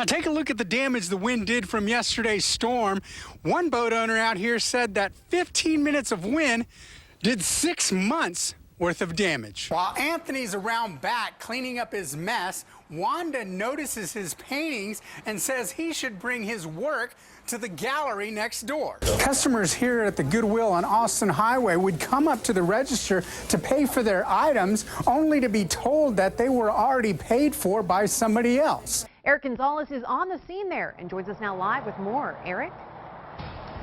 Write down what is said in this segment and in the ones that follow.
Now take a look at the damage the wind did from yesterday's storm. One boat owner out here said that 15 minutes of wind did 6 months worth of damage. While Anthony's around back cleaning up his mess, Wanda notices his paintings and says he should bring his work to the gallery next door. Customers here at the Goodwill on Austin Highway would come up to the register to pay for their items, only to be told that they were already paid for by somebody else. Eric Gonzales is on the scene there and joins us now live with more. Eric?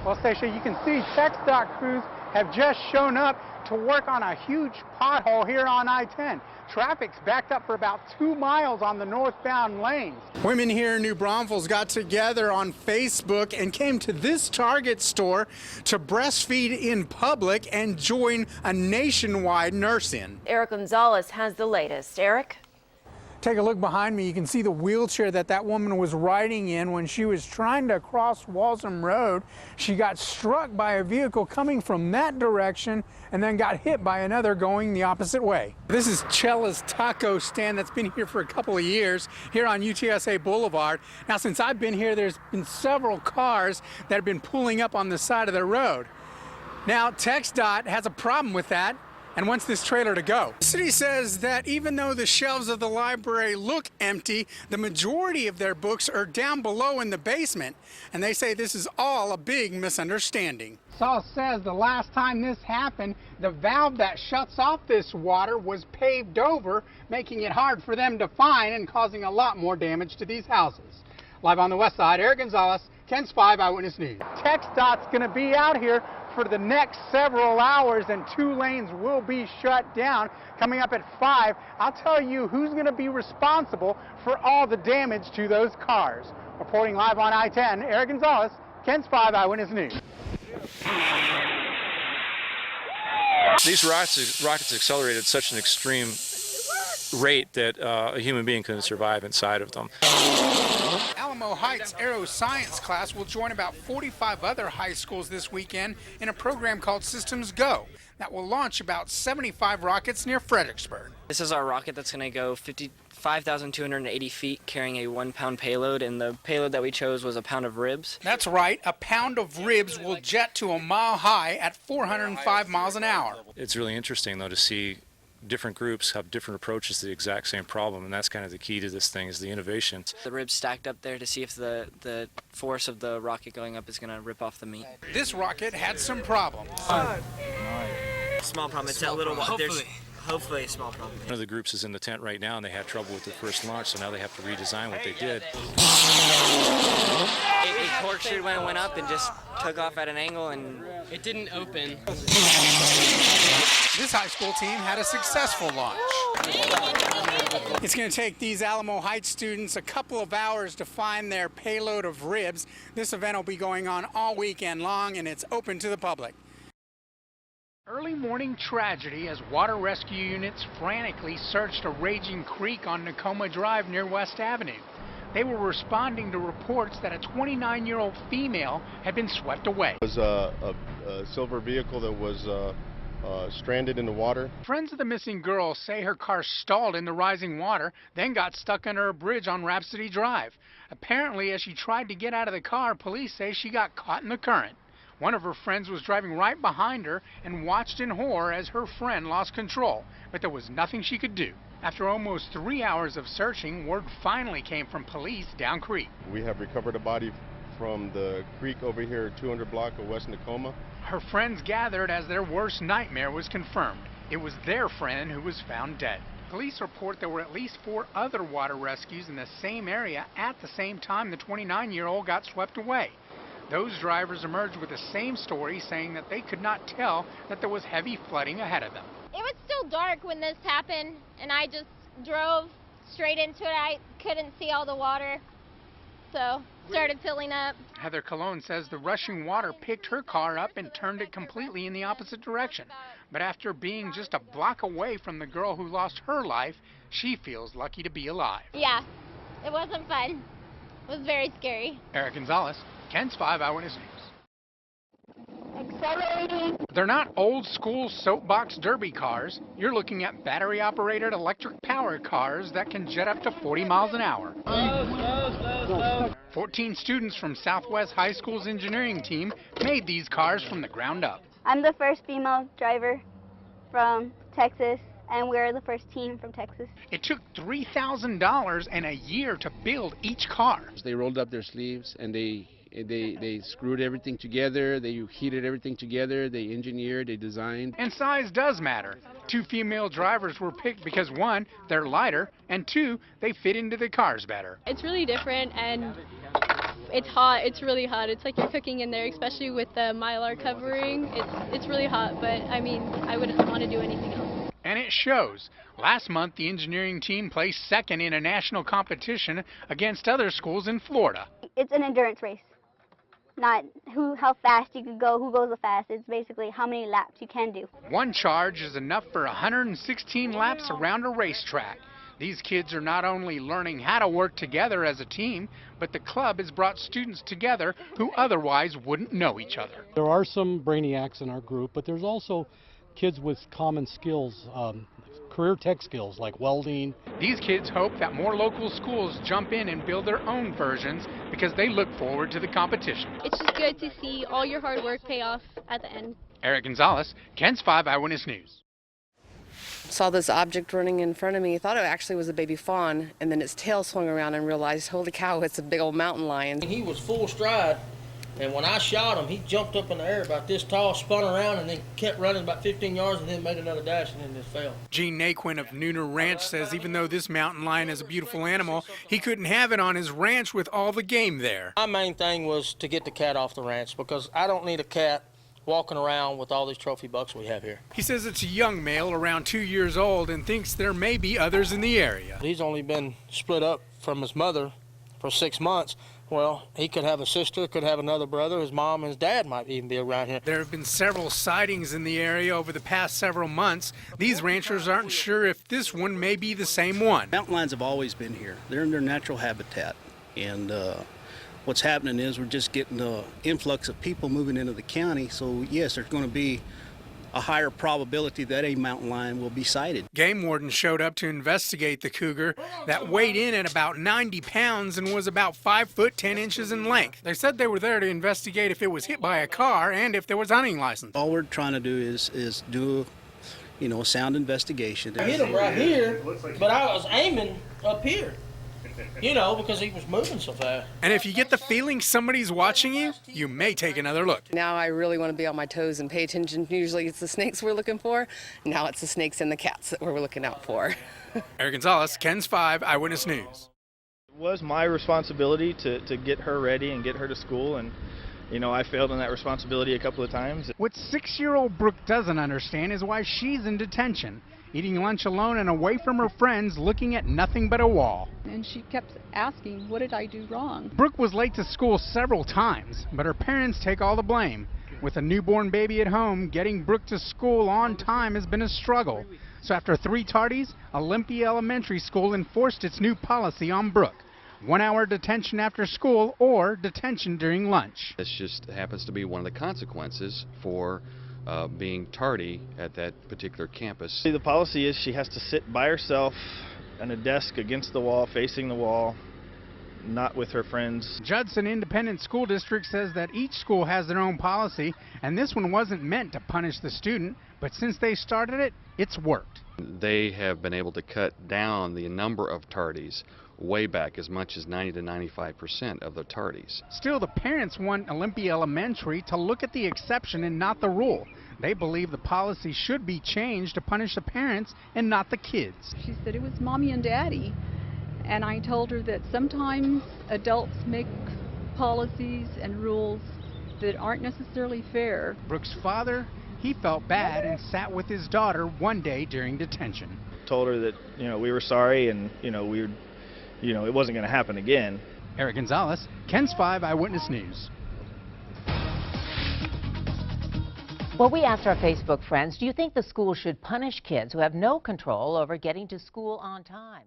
Well, Stacia, you can see TxDOT crews have just shown up to work on a huge pothole here on I-10. Traffic's backed up for about 2 miles on the northbound lanes. Women here in New Braunfels got together on Facebook and came to this Target store to breastfeed in public and join a nationwide nurse-in. Eric Gonzales has the latest. Eric? Take a look behind me. You can see the wheelchair that woman was riding in when she was trying to cross Walsham Road. She got struck by a vehicle coming from that direction and then got hit by another going the opposite way. This is Chella's Taco Stand that's been here for a couple of years here on UTSA Boulevard. Now, since I've been here, there's been several cars that have been pulling up on the side of the road. Now, TxDOT has a problem with that and wants this trailer to go. The city says that even though the shelves of the library look empty, the majority of their books are down below in the basement, and they say this is all a big misunderstanding. Saul says the last time this happened, the valve that shuts off this water was paved over, making it hard for them to find and causing a lot more damage to these houses. Live on the west side, Eric Gonzales, KENS 5 Eyewitness News. TxDOT's going to be out here for the next several hours, and 2 lanes will be shut down. Coming up at 5, I'll tell you who's going to be responsible for all the damage to those cars. Reporting live on I-10, Eric Gonzales, KENS 5 Eyewitness News. These rockets accelerated at such an extreme rate that a human being couldn't survive inside of them. Alamo Heights Aero Science class will join about 45 other high schools this weekend in a program called Systems Go that will launch about 75 rockets near Fredericksburg. This is our rocket that's going to go 5,280 feet carrying a 1-pound payload, and the payload that we chose was a pound of ribs. That's right, a pound of ribs will jet to a mile high at 405 miles an hour. It's really interesting, though, to see different groups have different approaches to the exact same problem, and that's kind of the key to this thing, is the innovation. The ribs stacked up there to see if the force of the rocket going up is going to rip off the meat. This rocket had some problems. Small problem. It's a little one. Hopefully a small problem. One of the groups is in the tent right now, and they had trouble with their first launch, so now they have to redesign what they did. A corkscrew when it went up and just took off at an angle, and it didn't open. This high school team had a successful launch. It's going to take these Alamo Heights students a couple of hours to find their payload of ribs. This event will be going on all weekend long, and it's open to the public. Early morning tragedy as water rescue units frantically searched a raging creek on Nakoma Drive near West Avenue. They were responding to reports that a 29-year-old female had been swept away. It was a silver vehicle that was stranded in the water. Friends of the missing girl say her car stalled in the rising water, then got stuck under a bridge on Rhapsody Drive. Apparently, as she tried to get out of the car, police say she got caught in the current. One of her friends was driving right behind her and watched in horror as her friend lost control, but there was nothing she could do. After almost 3 hours of searching, word finally came from police down creek. We have recovered a body from the creek over here, 200 block of West Nakoma. Her friends gathered as their worst nightmare was confirmed. It was their friend who was found dead. Police report there were at least 4 other water rescues in the same area at the same time the 29-year-old got swept away. Those drivers emerged with the same story, saying that they could not tell that there was heavy flooding ahead of them. It was still dark when this happened, and I just drove straight into it. I couldn't see all the water, so started filling up. Heather Colon says the rushing water picked her car up and turned it completely in the opposite direction. But after being just a block away from the girl who lost her life, she feels lucky to be alive. Yeah, it wasn't fun. It was very scary. Eric Gonzales, KENS 5 Eyewitness News. accelerating. They're not old school soapbox derby cars. You're looking at battery operated electric powered cars that can jet up to 40 miles an hour. 14 students from Southwest High School's engineering team made these cars from the ground up. I'm the first female driver from Texas, and we're the first team from Texas. It took $3,000 and a year to build each car. They rolled up their sleeves and they screwed everything together, they heated everything together, they engineered, they designed. And size does matter. 2 female drivers were picked because 1, they're lighter, and 2, they fit into the cars better. It's really different and it's hot. It's really hot. It's like you're cooking in there, especially with the Mylar covering. It's really hot, but I mean, I wouldn't want to do anything else. And it shows. Last month, the engineering team placed second in a national competition against other schools in Florida. It's an endurance race. Not how fast you can go, who goes the fastest. It's basically how many laps you can do. 1 charge is enough for 116 laps around a racetrack. These kids are not only learning how to work together as a team, but the club has brought students together who otherwise wouldn't know each other. There are some brainiacs in our group, but there's also kids with common skills, career tech skills like welding. These kids hope that more local schools jump in and build their own versions because they look forward to the competition. It's just good to see all your hard work pay off at the end. Eric Gonzales, KENS 5 Eyewitness News. Saw this object running in front of me. Thought it actually was a baby fawn, and then its tail swung around and realized, holy cow, it's a big old mountain lion. He was full stride, and when I shot him, he jumped up in the air about this tall, spun around, and then kept running about 15 yards and then made another dash and then just fell. Gene Naquin of Nooner Ranch says even though this mountain lion is a beautiful animal, he couldn't have it on his ranch with all the game there. My main thing was to get the cat off the ranch because I don't need a cat walking around with all these trophy bucks we have here. He says it's a young male around 2 years old and thinks there may be others in the area. He's only been split up from his mother for 6 months. Well, he could have a sister, could have another brother. His mom and his dad might even be around here. There have been several sightings in the area over the past several months. These ranchers aren't sure if this one may be the same one. Mountain lions have always been here. They're in their natural habitat. And what's happening is we're just getting an influx of people moving into the county. So, yes, there's going to be a higher probability that a mountain lion will be sighted. Game wardens showed up to investigate the cougar that weighed in at about 90 pounds and was about 5 foot 10 inches in length. They said they were there to investigate if it was hit by a car and if there was a hunting license. All we're trying to do is do, a sound investigation. I hit him right here, but I was aiming up here. Because he was moving so fast. And if you get the feeling somebody's watching you, you may take another look. Now I really want to be on my toes and pay attention. Usually it's the snakes we're looking for. Now it's the snakes and the cats that we're looking out for. Eric Gonzales, KENS 5 Eyewitness News. It was my responsibility to get her ready and get her to school, and I failed in that responsibility a couple of times. What 6-year-old Brooke doesn't understand is why she's in detention, eating lunch alone and away from her friends, looking at nothing but a wall. And she kept asking, what did I do wrong? Brooke was late to school several times, but her parents take all the blame. With a newborn baby at home, getting Brooke to school on time has been a struggle. So after 3 tardies, Olympia Elementary School enforced its new policy on Brooke. 1 hour detention after school or detention during lunch. This just happens to be one of the consequences for being tardy at that particular campus. The policy is she has to sit by herself on a desk against the wall, facing the wall, not with her friends. Judson Independent School District says that each school has their own policy, and this one wasn't meant to punish the student, but since they started it, it's worked. They have been able to cut down the number of tardies way back, as much as 90 to 95% of the tardies. Still, the parents want Olympia Elementary to look at the exception and not the rule. They believe the policy should be changed to punish the parents and not the kids. She said it was mommy and daddy. And I told her that sometimes adults make policies and rules that aren't necessarily fair. Brooke's father, he felt bad and sat with his daughter one day during detention. Told her that, we were sorry and, it wasn't going to happen again. Eric Gonzales, KENS 5 Eyewitness News. Well, we asked our Facebook friends, do you think the school should punish kids who have no control over getting to school on time?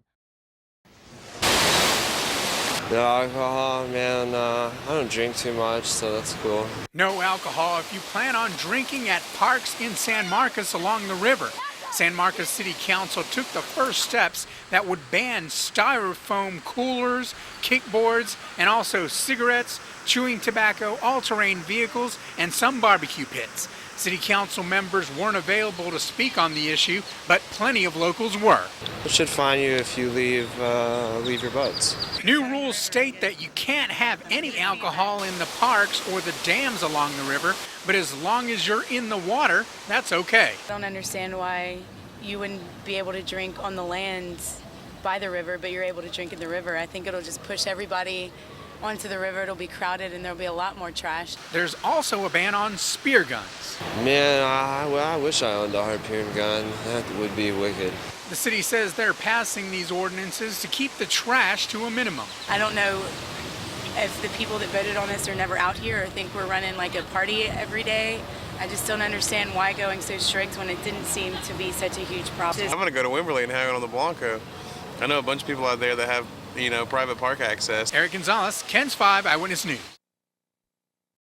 No alcohol, man. I don't drink too much, so that's cool. No alcohol if you plan on drinking at parks in San Marcos along the river. San Marcos City Council took the first steps that would ban styrofoam coolers, kickboards, and also cigarettes, chewing tobacco, all-terrain vehicles, and some barbecue pits. City Council members weren't available to speak on the issue, but plenty of locals were. It should fine you if you leave your boats. New rules state that you can't have any alcohol in the parks or the dams along the river, but as long as you're in the water, that's okay. I don't understand why you wouldn't be able to drink on the land by the river, but you're able to drink in the river. I think it'll just push everybody onto the river. It'll be crowded and there'll be a lot more trash. There's also a ban on spear guns. Man, I wish I owned a harpoon gun. That would be wicked. The city says they're passing these ordinances to keep the trash to a minimum. I don't know if the people that voted on this are never out here or think we're running like a party every day. I just don't understand why going so strict when it didn't seem to be such a huge problem. I'm going to go to Wimberley and hang out on the Blanco. I know a bunch of people out there that have, private park access. Eric Gonzales, KENS 5 Eyewitness News.